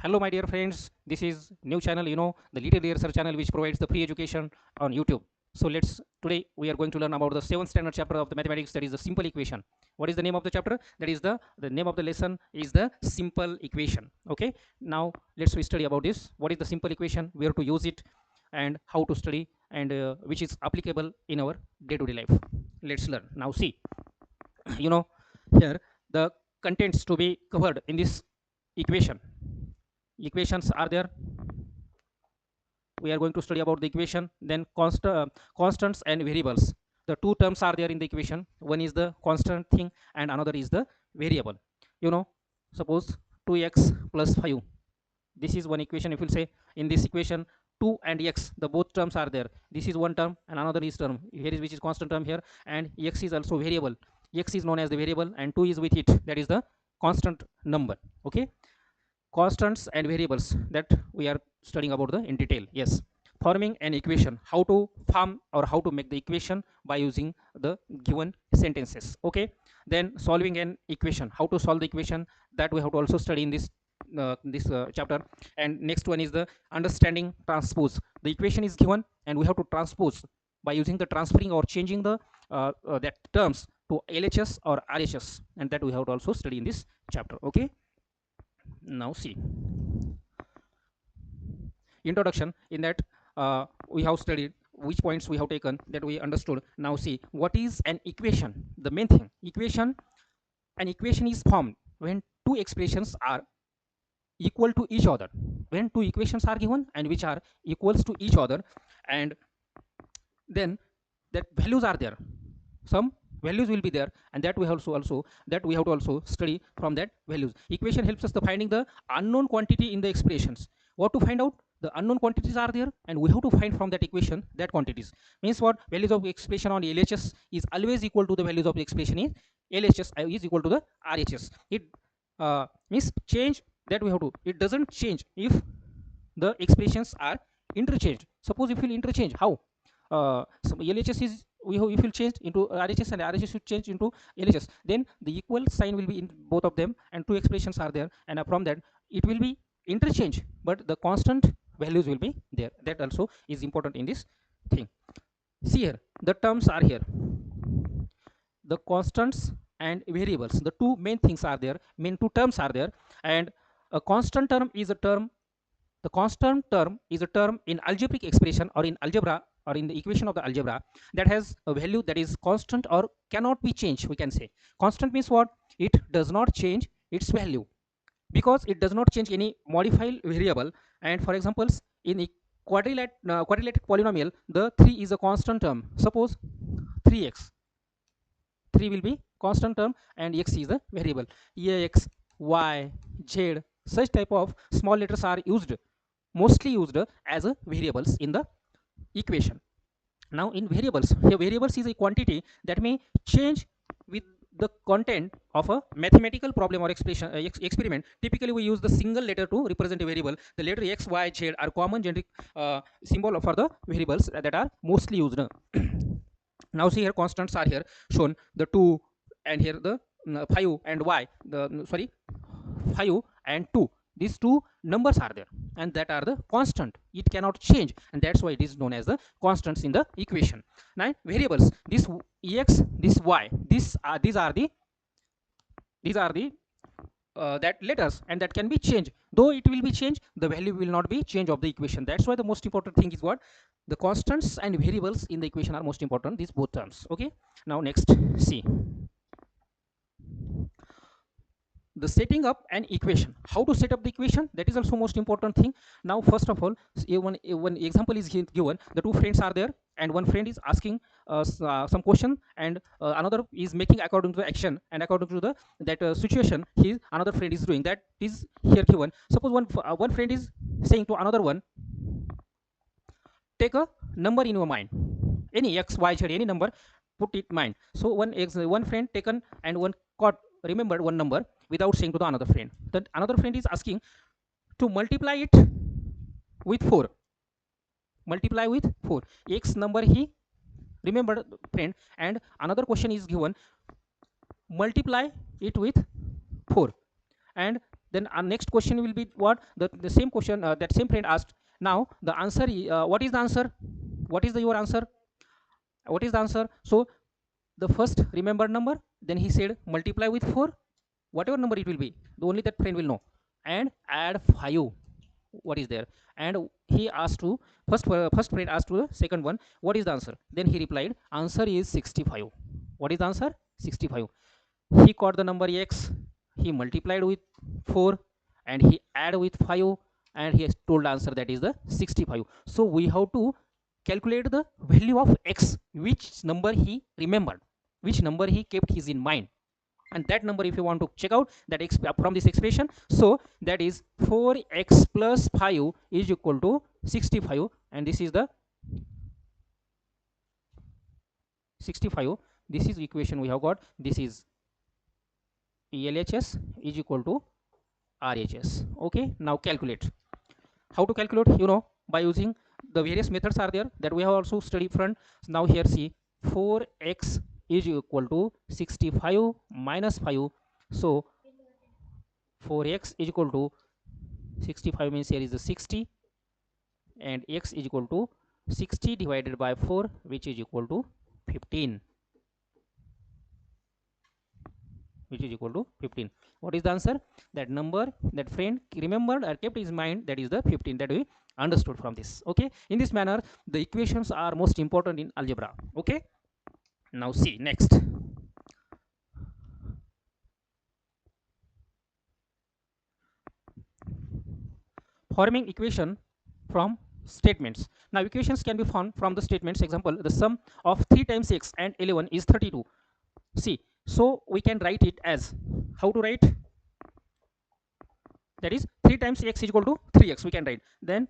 Hello, my dear friends. This is new channel, the Little Dear Sir channel, which provides the free education on YouTube. So let's today we are going to learn about the seventh standard chapter of the mathematics. That is the simple equation. What is the name of the chapter? That is the name of the lesson is the simple equation. Okay. Now let's we study about this. What is the simple equation? Where to use it, and how to study, and which is applicable in our day-to-day life. Let's learn. Now see, you know, here the contents to be covered in this equation. Equations are there. We are going to study about the equation, then constants and variables. The two terms are there in the equation. One is the constant thing and another is the variable. Suppose 2x plus 5. This is one equation. If you say in this equation 2 and x, the both terms are there. This is one term and another is term here, is which is constant term here, and x is also variable. X is known as the variable and 2 is with it, that is the constant number. Okay, constants and variables, that we are studying about the in detail. Yes, forming an equation, how to form or how to make the equation by using the given sentences. Okay, then solving an equation, how to solve the equation, that we have to also study in this chapter. And next one is the understanding transpose. The equation is given and we have to transpose by using the transferring or changing the that terms to LHS or RHS, and that we have to also study in this chapter. Okay, now see, introduction, in that we have studied which points we have taken, that we understood. Now see, what is an equation? The main thing, an equation is formed when two expressions are equal to each other, when two equations are given and which are equals to each other, and then that values are there, some values will be there, and that we have to also study from that values. Equation helps us to finding the unknown quantity in the expressions. What to find out? The unknown quantities are there and we have to find from that equation that quantities. Means what? Values of expression on LHS is always equal to the values of the expression in LHS is equal to the RHS. It means change, that we have to, it doesn't change if the expressions are interchanged. Suppose if we interchange, how? So LHS is, if you change into RHS and RHS should change into LHS, then the equal sign will be in both of them and two expressions are there, and from that it will be interchange, but the constant values will be there. That also is important in this thing. See here, the terms are here, the constants and variables, the two main things are there, main two terms are there. And a constant term is a term, the constant term is a term in algebraic expression or in algebra or in the equation of the algebra that has a value that is constant or cannot be changed. We can say constant means what? It does not change its value because it does not change any modified variable. And for examples, in a quadrilateral polynomial, the 3 is a constant term. Suppose 3x, 3 will be constant term and x is a variable. X, y, z, such type of small letters are used, mostly used as a variables in the equation. Now in variables, here variables is a quantity that may change with the content of a mathematical problem or experiment. Typically we use the single letter to represent a variable. The letter x, y, z are common generic symbol for the variables that are mostly used. Now see here, constants are here shown, the 2 and here the 5 and y, the sorry 5 and 2, these two numbers are there and that are the constant, it cannot change, and that's why it is known as the constants in the equation. Now variables, this x, this y, these are the that letters, and that can be changed. Though it will be changed, the value will not be change of the equation. That's why the most important thing is what? The constants and variables in the equation are most important, these both terms. Okay, now next, see the setting up an equation, how to set up the equation, that is also most important thing. Now first of all, one example is given. The two friends are there and one friend is asking some question, and another is making according to the action and according to the that situation another friend is doing, that is here given. Suppose one friend is saying to another one, take a number in your mind, any x, y, z, any number, put it mind. So one friend taken and one caught remembered one number without saying to the another friend. Then another friend is asking to multiply it with 4. Multiply with 4. X number he remembered friend, and another question is given, multiply it with 4. And Then our next question will be what? The same question that same friend asked. Now the answer what is the answer? What is your answer? What is the answer? So the first remembered number, then he said multiply with 4, whatever number it will be, the only that friend will know, and add 5, what is there. And he asked to first friend asked to the second one, what is the answer? Then he replied, answer is 65. What is the answer? 65. He caught the number x, he multiplied with 4, and he add with 5, and he has told answer, that is the 65. So we have to calculate the value of x, which number he remembered, which number he kept his in mind, and that number if you want to check out that x from this expression, so that is 4x plus 5 is equal to 65, and this is the 65. This is equation we have got. This is LHS is equal to RHS. Okay, now calculate. How to calculate? By using the various methods are there that we have also studied front. Now here see, 4x is equal to 65 minus 5. So 4x is equal to 65 means here is the 60, and x is equal to 60 divided by 4, which is equal to 15. Which is equal to 15. What is the answer? That number that friend remembered or kept his mind, that is the 15, that we understood from this. Okay, in this manner the equations are most important in algebra. Okay, now see next. Forming equation from statements. Now equations can be formed from the statements. Example, the sum of 3 times x and 11 is 32. See, so we can write it as, how to write? That is 3 times x is equal to 3x, we can write. Then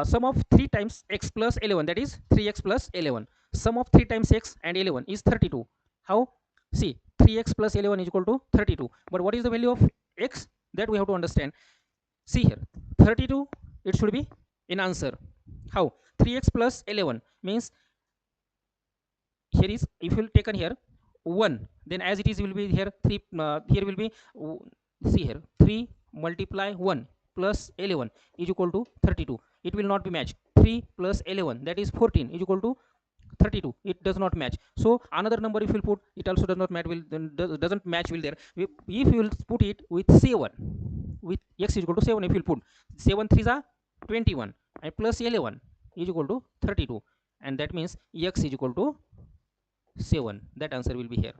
sum of 3 times x plus 11, that is 3x plus 11. Sum of 3 times x and 11 is 32. How? See, 3x plus 11 is equal to 32. But what is the value of x? That we have to understand. See here, 32, it should be in answer. How? 3x plus 11 means, here is, if you will taken here 1, then as it is will be here 3, here will be, see here, 3 multiply 1 plus 11 is equal to 32. It will not be matched. 3 plus 11, that is 14, is equal to 32. It does not match. So another number if you will put, it also does not match, will then doesn't match will there. If you will put it with 7, with x is equal to 7, if you will put 7 3s are 21 and plus 11 is equal to 32, and that means x is equal to 7. That answer will be here.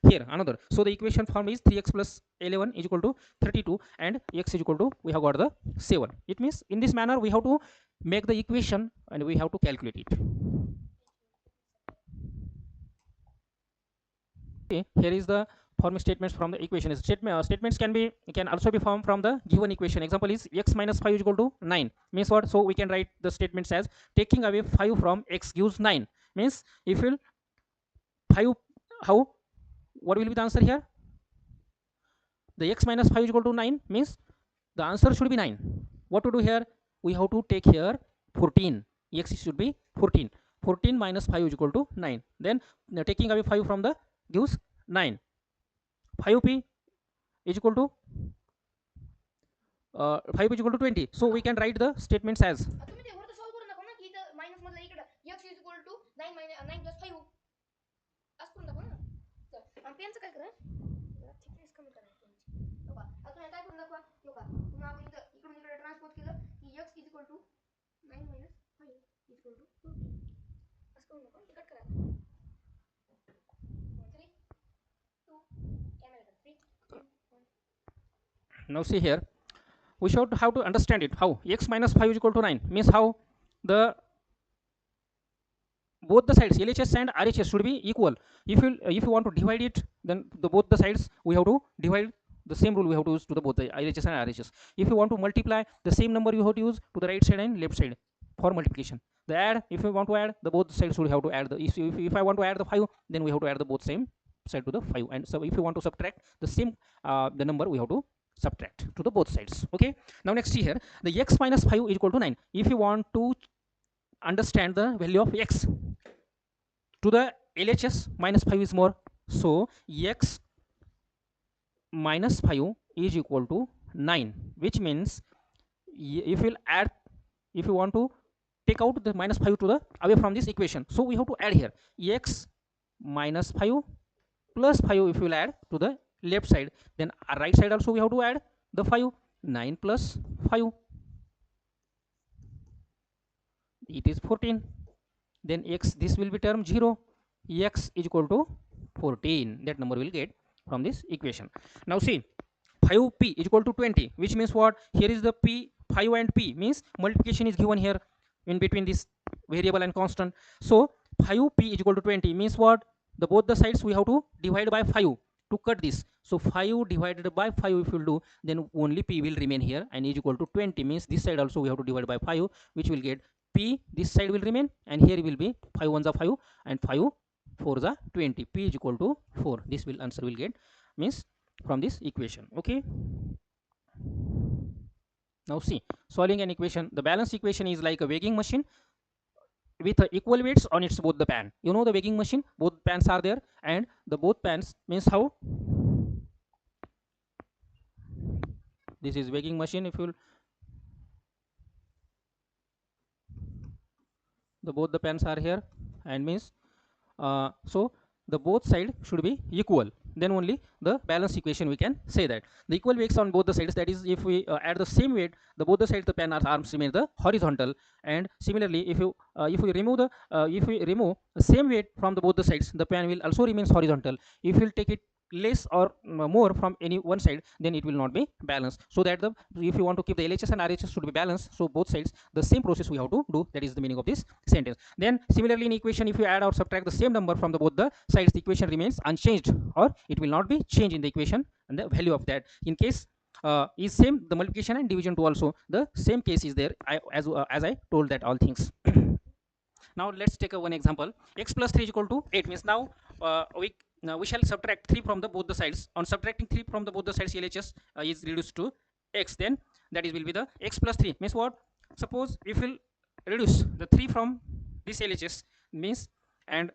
Here another, so the equation form is 3x plus 11 is equal to 32, and x is equal to, we have got the 7. It means in this manner we have to make the equation and we have to calculate it. Okay, here is the forming statements from the equation. Statements can also be formed from the given equation. Example is x minus 5 is equal to 9. Means what? So we can write the statements as taking away 5 from x gives 9. Means if you 5, how, what will be the answer here? The x minus 5 is equal to 9 means the answer should be 9. What to do here? We have to take here 14. X should be 14. 14 minus 5 is equal to 9. Then taking away 5 from the gives 9. 5p is equal to 5 is equal to 20. So we can write the statements as now see here, we should have to understand it. How? X minus 5 is equal to 9 means how the both the sides LHS and RHS should be equal. If you want to divide it, then both the sides we have to divide. The same rule we have to use to the both the LHS and RHS. If you want to multiply, the same number you have to use to the right side and left side for multiplication. The add, if you want to add, the both sides should have to add the, if I want to add the 5, then we have to add the both same side to the 5. And so if you want to subtract the same the number, we have to subtract to the both sides. Okay, now next here, the x minus 5 is equal to 9. If you want to understand the value of x, to the LHS minus 5 is more, so x minus 5 is equal to 9, which means if we'll add, if you want to take out the minus 5 to the away from this equation, so we have to add here x minus 5 plus 5. If we will add to the left side, then right side also we have to add the 5. 9 plus 5, it is 14. Then x, this will be term 0, x is equal to 14. That number will get from this equation. Now see, 5p is equal to 20, which means what? Here is the p, 5 and p means multiplication is given here in between this variable and constant. So 5p is equal to 20 means what? The both the sides we have to divide by 5 to cut this. So 5 divided by 5 if you will do, then only p will remain here and is equal to 20 means this side also we have to divide by 5, which will get p, this side will remain, and here will be 5 ones are 5 and 5 4s are 20. P is equal to 4. This will answer will get means from this equation. Okay, now see, solving an equation. The balance equation is like a weighing machine with equal weights on its both the pan. You know the weighing machine, both pans are there, and the both pans means how? This is weighing machine. If you, the both the pans are here, and means so the both side should be equal, then only the balance equation we can say that. The equal weights on both the sides, that is if we add the same weight, the both the sides the pan arms remain the horizontal. And similarly if we remove the same weight from the both the sides, the pan will also remains horizontal. If you take it less or more from any one side, then it will not be balanced. So that the, if you want to keep the LHS and RHS should be balanced, so both sides the same process we have to do. That is the meaning of this sentence. Then similarly in equation, if you add or subtract the same number from the both the sides, the equation remains unchanged, or it will not be changed in the equation, and the value of that in case is same, the multiplication and division too also the same case is there, as I told that all things. Now let's take one example. X plus 3 is equal to 8 means now we shall subtract 3 from the both the sides. On subtracting 3 from the both the sides, LHS is reduced to x. Then that is will be the x plus 3 means what? Suppose if we'll reduce the 3 from this LHS means, and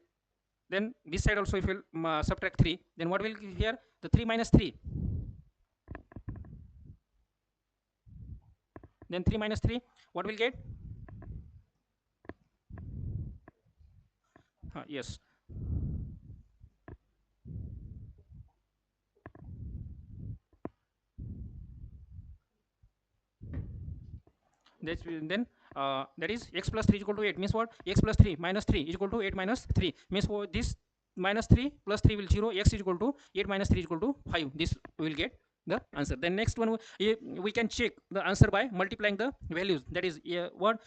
then this side also if we'll subtract 3, then what will give here? The 3 minus 3. Then 3 minus 3, what will get? Yes. Then that is x plus 3 is equal to 8 means what? X plus 3 minus 3 is equal to 8 minus 3 means for this minus 3 plus 3 will 0. X is equal to 8 minus 3 is equal to 5. This will get the answer. Then next one, we can check the answer by multiplying the values. That is what?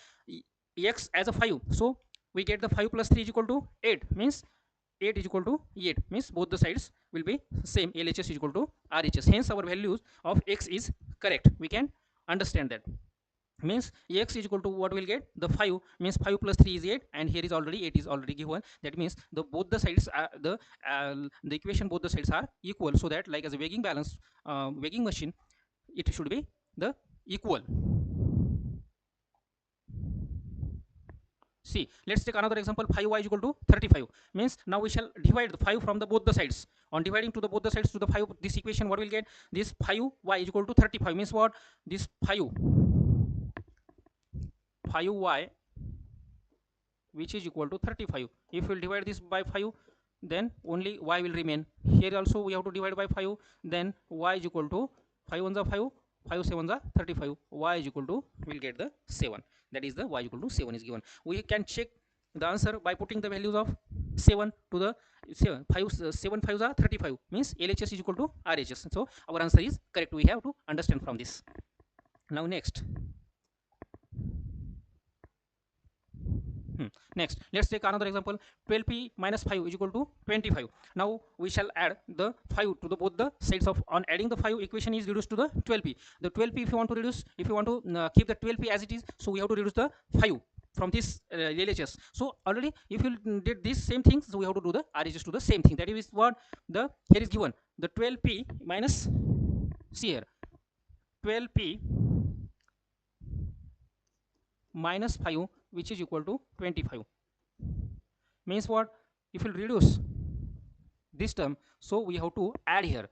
X as a 5, so we get the 5 plus 3 is equal to 8 means 8 is equal to 8 means both the sides will be same. LHS is equal to RHS, hence our values of x is correct. We can understand that. Means x is equal to what will get? The 5 means 5 plus 3 is 8, and here is already 8 is already given. That means the both the sides are the equation both the sides are equal, so that like as a weighing balance weighing machine, it should be the equal. See, let's take another example. 5y is equal to 35 means now we shall divide the 5 from the both the sides. On dividing to the both the sides to the 5, this equation what will get? This 5y is equal to 35 means what? This 5y which is equal to 35. If we will divide this by 5, then only y will remain. Here also we have to divide by 5, then y is equal to 5 ones are 5, 5 7s are 35. Y is equal to, we'll get the 7. That is the y equal to 7 is given. We can check the answer by putting the values of 7 to the 7. 7 5s are 35 means LHS is equal to RHS. So our answer is correct. We have to understand from this. Now next. Next, let's take another example. 12p minus 5 is equal to 25. Now we shall add the 5 to the both the sides of, on adding the 5 equation is reduced to the 12p. The 12p if you want to reduce, if you want to keep the 12p as it is, so we have to reduce the 5 from this LHS. So already if you did this same thing, so we have to do the RHS to the same thing. That is what the here is given. The 12p minus, see here, 12p minus 5 which is equal to 25 means what? If you reduce this term, so we have to add here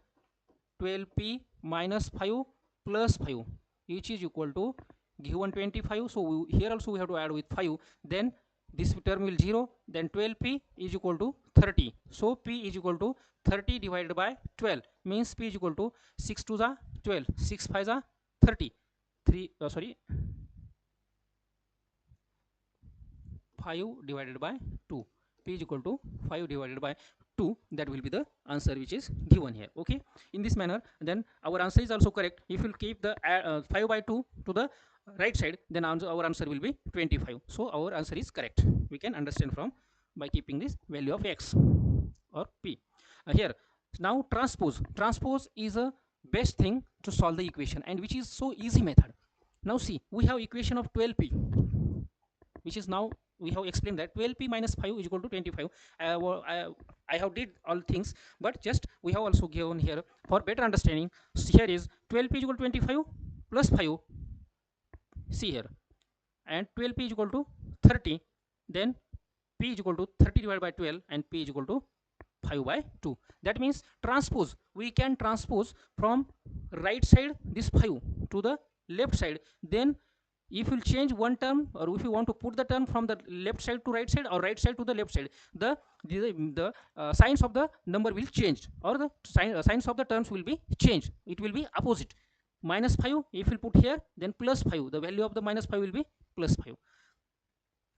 12p minus 5 plus 5, which is equal to given 25. So here also we have to add with 5, then this term will 0, then 12p is equal to 30. So p is equal to 30 divided by 12, means p is equal to 6 to the 12, 6 5 the 30, 3 sorry 5 divided by 2, p is equal to 5 divided by 2. That will be the answer which is given here. Okay, in this manner then our answer is also correct. If you keep the 5 by 2 to the right side, then our answer will be 25. So our answer is correct. We can understand from by keeping this value of x or p. Here now transpose is a best thing to solve the equation, and which is so easy method. Now see, we have equation of 12p, which is now we have explained that 12p minus 5 is equal to 25. I have did all things, but just we have also given here for better understanding. So here is 12p is equal to 25 plus 5, see here, and 12p is equal to 30, then p is equal to 30 divided by 12, and p is equal to 5 by 2. That means transpose, we can transpose from right side this 5 to the left side. Then if you change one term, or if you want to put the term from the left side to right side or right side to the left side, the signs of the number will change, or the signs of the terms will be changed. It will be opposite. Minus 5 if you put here, then plus 5, the value of the minus 5 will be plus 5.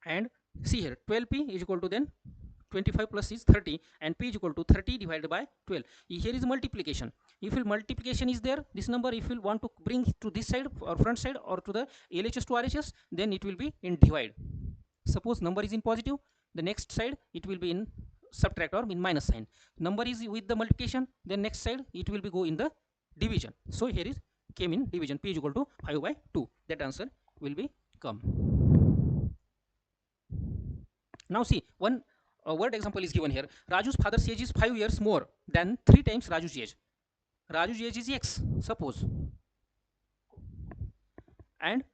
And see here, 12p is equal to then 25 plus is 30, and p is equal to 30 divided by 12. Here is multiplication. If your multiplication is there, this number if you want to bring to this side or front side or to the LHS to RHS, then it will be in divide. Suppose number is in positive, the next side it will be in subtract or in minus sign. Number is with the multiplication, then next side it will be go in the division. So here is came in division, p is equal to 5 by 2. That answer will be come. Now see, one word example is given here. Raju's father's age is 5 years more than 3 times Raju's age. Raju's age is x, suppose, and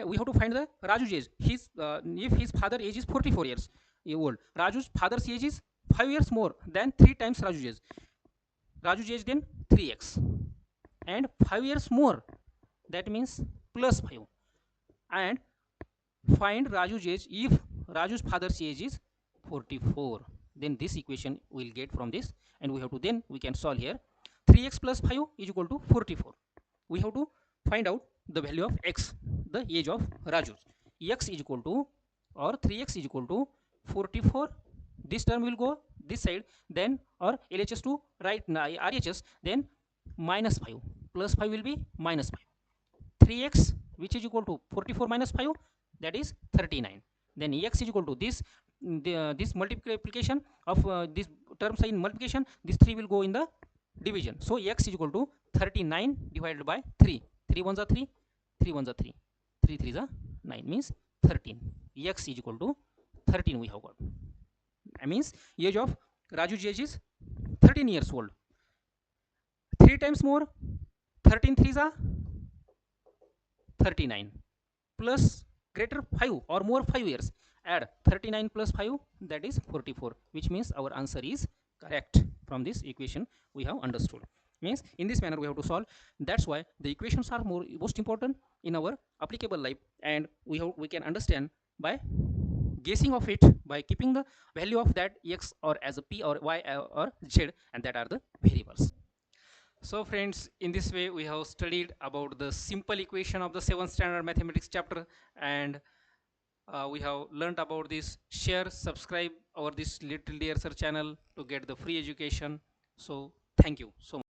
we have to find the Raju's age. If his father age is 44 years old, Raju's father's age is 5 years more than 3 times Raju's age. Raju's age then 3x, and 5 years more, that means plus 5, and find Raju's age if Raju's father's age is 44. Then this equation we'll get from this, and we have to then we can solve here. 3x plus 5 is equal to 44. We have to find out the value of x, the age of Raju. X is equal to, or 3x is equal to 44. This term will go this side, then or LHS to right RHS, then minus 5 plus 5 will be minus 5. 3x which is equal to 44 minus 5, that is 39. Then x is equal to this this multiplication of this terms in multiplication, this 3 will go in the division. So x is equal to 39 divided by 3. 3 1s are 3, 3 1s are 3, 3 3s are 9, means 13. X is equal to 13 we have got. That means age of Raju's age is 13 years old. 3 times more, 13 3s are 39, plus greater 5 or more 5 years, add 39 plus 5, that is 44, which means our answer is correct. From this equation we have understood, means in this manner we have to solve. That's why the equations are most important in our applicable life, and we can understand by guessing of it by keeping the value of that x or as a p or y or z, and that are the variables. So friends, in this way we have studied about the simple equation of the 7th standard mathematics chapter, and we have learned about this. Share, subscribe our this Little Dear Sir channel to get the free education. So thank you so much.